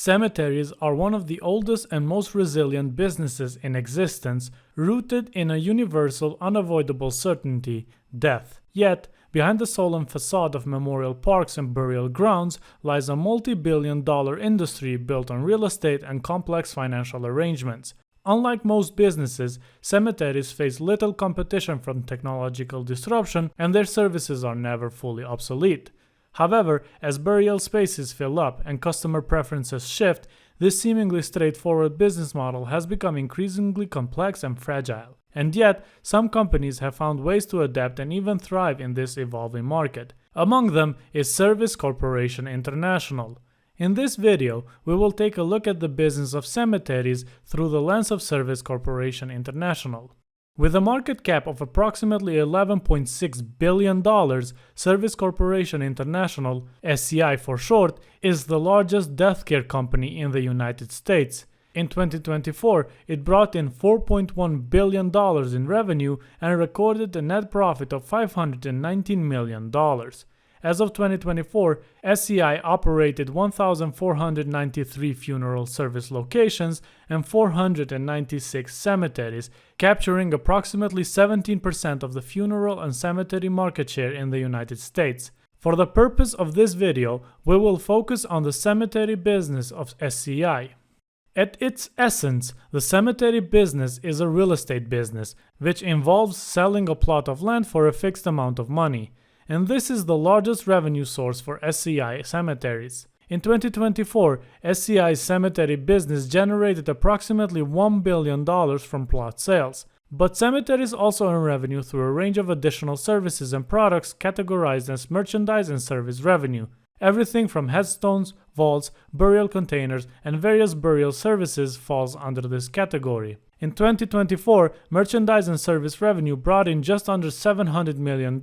Cemeteries are one of the oldest and most resilient businesses in existence, rooted in a universal, unavoidable certainty, death. Yet, behind the solemn facade of memorial parks and burial grounds lies a multi-billion-dollar industry built on real estate and complex financial arrangements. Unlike most businesses, cemeteries face little competition from technological disruption, and their services are never fully obsolete. However, as burial spaces fill up and customer preferences shift, this seemingly straightforward business model has become increasingly complex and fragile. And yet, some companies have found ways to adapt and even thrive in this evolving market. Among them is Service Corporation International. In this video, we will take a look at the business of cemeteries through the lens of Service Corporation International. With a market cap of approximately $11.6 billion, Service Corporation International, SCI for short, is the largest deathcare company in the United States. In 2024, it brought in $4.1 billion in revenue and recorded a net profit of $519 million. As of 2024, SCI operated 1,493 funeral service locations and 496 cemeteries, capturing approximately 17% of the funeral and cemetery market share in the United States. For the purpose of this video, we will focus on the cemetery business of SCI. At its essence, the cemetery business is a real estate business, which involves selling a plot of land for a fixed amount of money. And this is the largest revenue source for SCI cemeteries. In 2024, SCI's cemetery business generated approximately $1 billion from plot sales. But cemeteries also earn revenue through a range of additional services and products categorized as merchandise and service revenue. Everything from headstones, vaults, burial containers, and various burial services falls under this category. In 2024, merchandise and service revenue brought in just under $700 million,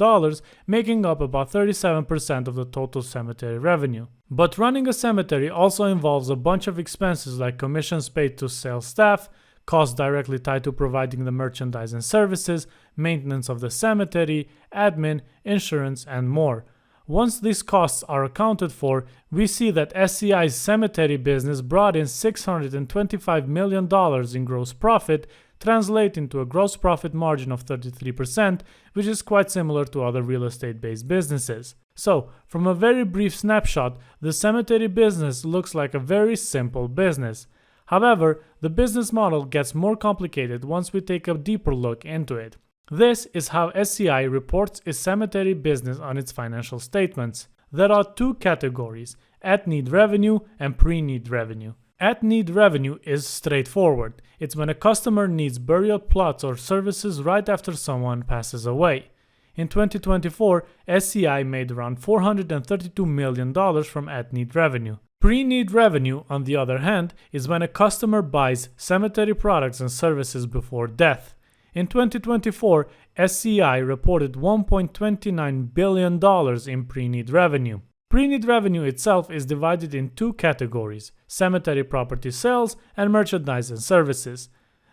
making up about 37% of the total cemetery revenue. But running a cemetery also involves a bunch of expenses like commissions paid to sales staff, costs directly tied to providing the merchandise and services, maintenance of the cemetery, admin, insurance, and more. Once these costs are accounted for, we see that SCI's cemetery business brought in $625 million in gross profit, translating to a gross profit margin of 33%, which is quite similar to other real estate-based businesses. So, from a very brief snapshot, the cemetery business looks like a very simple business. However, the business model gets more complicated once we take a deeper look into it. This is how SCI reports its cemetery business on its financial statements. There are two categories: at-need revenue and pre-need revenue. At-need revenue is straightforward. It's when a customer needs burial plots or services right after someone passes away. In 2024, SCI made around $432 million from at-need revenue. Pre-need revenue, on the other hand, is when a customer buys cemetery products and services before death. In 2024, SCI reported $1.29 billion in pre-need revenue. Pre-need revenue itself is divided in two categories: cemetery property sales and merchandise and services.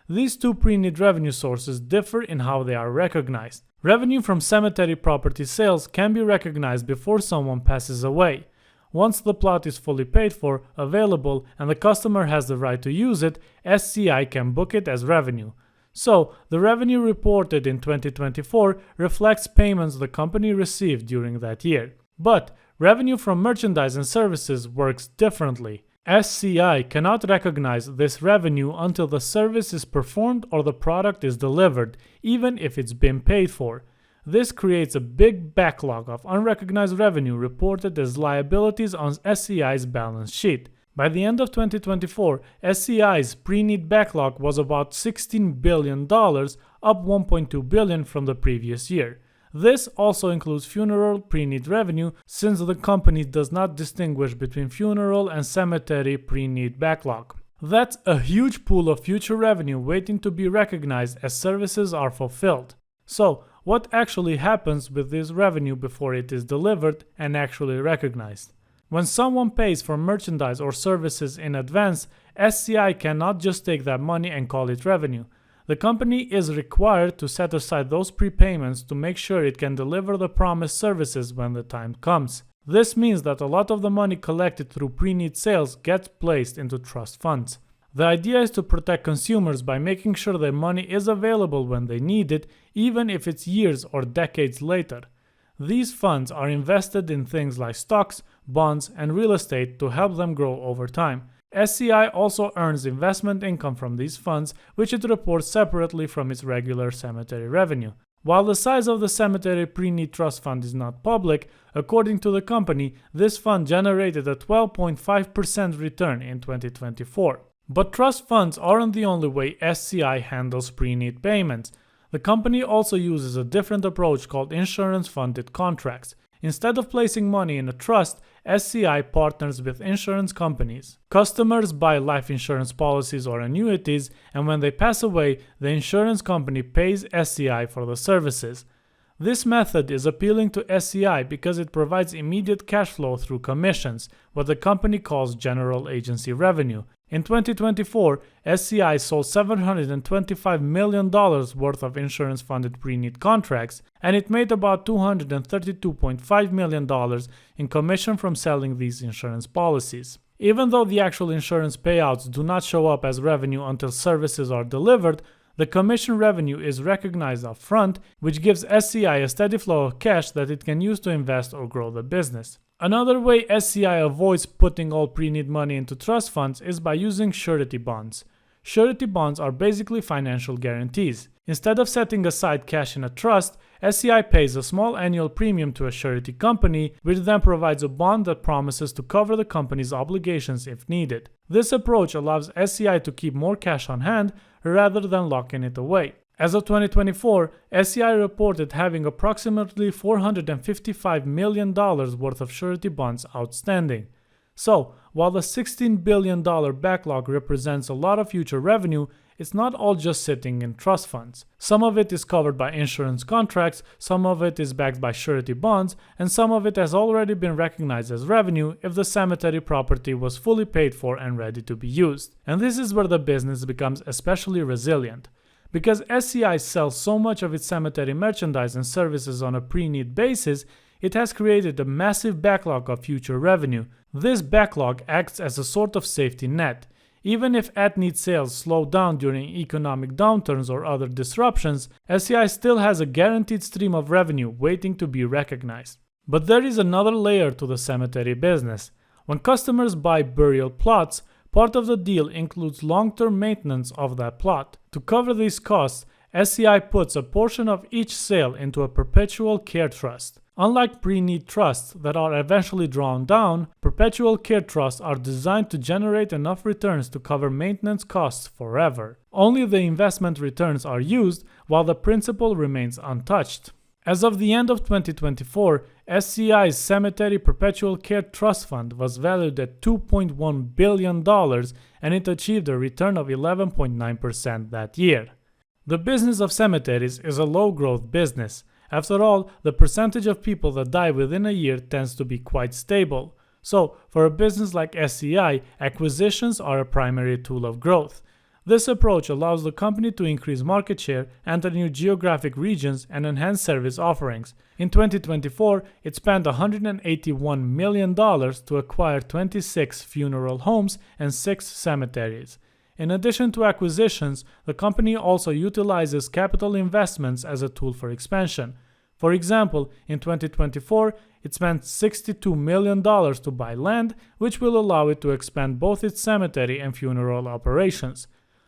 These two pre-need revenue sources differ in how they are recognized. Revenue from cemetery property sales can be recognized before someone passes away. Once the plot is fully paid for, available, and the customer has the right to use it, SCI can book it as revenue. So, the revenue reported in 2024 reflects payments the company received during that year. But revenue from merchandise and services works differently. SCI cannot recognize this revenue until the service is performed or the product is delivered, even if it's been paid for. This creates a big backlog of unrecognized revenue reported as liabilities on SCI's balance sheet. By the end of 2024, SCI's pre-need backlog was about $16 billion, up $1.2 billion from the previous year. This also includes funeral pre-need revenue, since the company does not distinguish between funeral and cemetery pre-need backlog. That's a huge pool of future revenue waiting to be recognized as services are fulfilled. So, what actually happens with this revenue before it is delivered and actually recognized? When someone pays for merchandise or services in advance, SCI cannot just take that money and call it revenue. The company is required to set aside those prepayments to make sure it can deliver the promised services when the time comes. This means that a lot of the money collected through pre-need sales gets placed into trust funds. The idea is to protect consumers by making sure their money is available when they need it, even if it's years or decades later. These funds are invested in things like stocks, bonds, and real estate to help them grow over time. SCI also earns investment income from these funds, which it reports separately from its regular cemetery revenue. While the size of the cemetery pre-need trust fund is not public, according to the company, this fund generated a 12.5% return in 2024. But trust funds aren't the only way SCI handles pre-need payments. The company also uses a different approach called insurance-funded contracts. Instead of placing money in a trust, SCI partners with insurance companies. Customers buy life insurance policies or annuities, and when they pass away, the insurance company pays SCI for the services. This method is appealing to SCI because it provides immediate cash flow through commissions, what the company calls general agency revenue. In 2024, SCI sold $725 million worth of insurance-funded pre-need contracts, and it made about $232.5 million in commission from selling these insurance policies. Even though the actual insurance payouts do not show up as revenue until services are delivered, the commission revenue is recognized up front, which gives SCI a steady flow of cash that it can use to invest or grow the business. Another way SCI avoids putting all pre-need money into trust funds is by using surety bonds. Surety bonds are basically financial guarantees. Instead of setting aside cash in a trust, SCI pays a small annual premium to a surety company, which then provides a bond that promises to cover the company's obligations if needed. This approach allows SCI to keep more cash on hand rather than locking it away. As of 2024, SCI reported having approximately $455 million worth of surety bonds outstanding. So, while the $16 billion backlog represents a lot of future revenue, it's not all just sitting in trust funds. Some of it is covered by insurance contracts, some of it is backed by surety bonds, and some of it has already been recognized as revenue if the cemetery property was fully paid for and ready to be used. And this is where the business becomes especially resilient. Because SCI sells so much of its cemetery merchandise and services on a pre-need basis, it has created a massive backlog of future revenue. This backlog acts as a sort of safety net. Even if at-need sales slow down during economic downturns or other disruptions, SCI still has a guaranteed stream of revenue waiting to be recognized. But there is another layer to the cemetery business. When customers buy burial plots, part of the deal includes long-term maintenance of that plot. To cover these costs, SCI puts a portion of each sale into a perpetual care trust. Unlike pre-need trusts that are eventually drawn down, perpetual care trusts are designed to generate enough returns to cover maintenance costs forever. Only the investment returns are used, while the principal remains untouched. As of the end of 2024, SCI's Cemetery Perpetual Care Trust Fund was valued at $2.1 billion, and it achieved a return of 11.9% that year. The business of cemeteries is a low-growth business. After all, the percentage of people that die within a year tends to be quite stable. So, for a business like SCI, acquisitions are a primary tool of growth. This approach allows the company to increase market share, enter new geographic regions, and enhance service offerings. In 2024, it spent $181 million to acquire 26 funeral homes and 6 cemeteries. In addition to acquisitions, the company also utilizes capital investments as a tool for expansion. For example, in 2024, it spent $62 million to buy land, which will allow it to expand both its cemetery and funeral operations.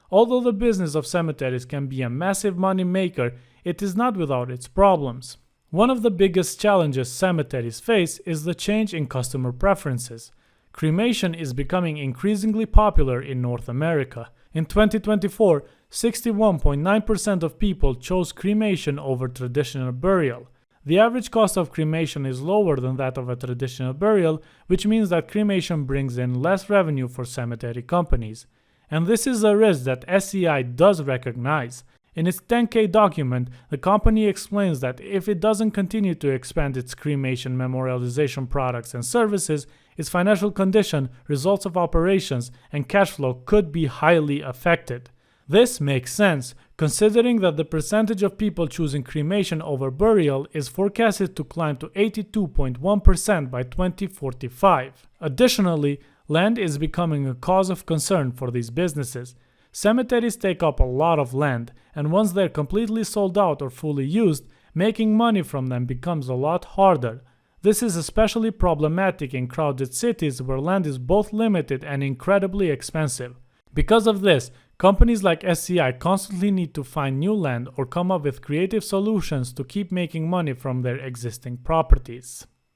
Although the business of cemeteries can be a massive money maker, it is not without its problems. One of the biggest challenges cemeteries face is the change in customer preferences. Cremation is becoming increasingly popular in North America. In 2024, 61.9% of people chose cremation over traditional burial. The average cost of cremation is lower than that of a traditional burial, which means that cremation brings in less revenue for cemetery companies. And this is a risk that SCI does recognize. In its 10-K document, the company explains that if it doesn't continue to expand its cremation memorialization products and services, its financial condition, results of operations, and cash flow could be highly affected. This makes sense, considering that the percentage of people choosing cremation over burial is forecasted to climb to 82.1% by 2045. Additionally, land is becoming a cause of concern for these businesses. Cemeteries take up a lot of land, and once they're completely sold out or fully used, making money from them becomes a lot harder. This is especially problematic in crowded cities where land is both limited and incredibly expensive. Because of this, companies like SCI constantly need to find new land or come up with creative solutions to keep making money from their existing properties.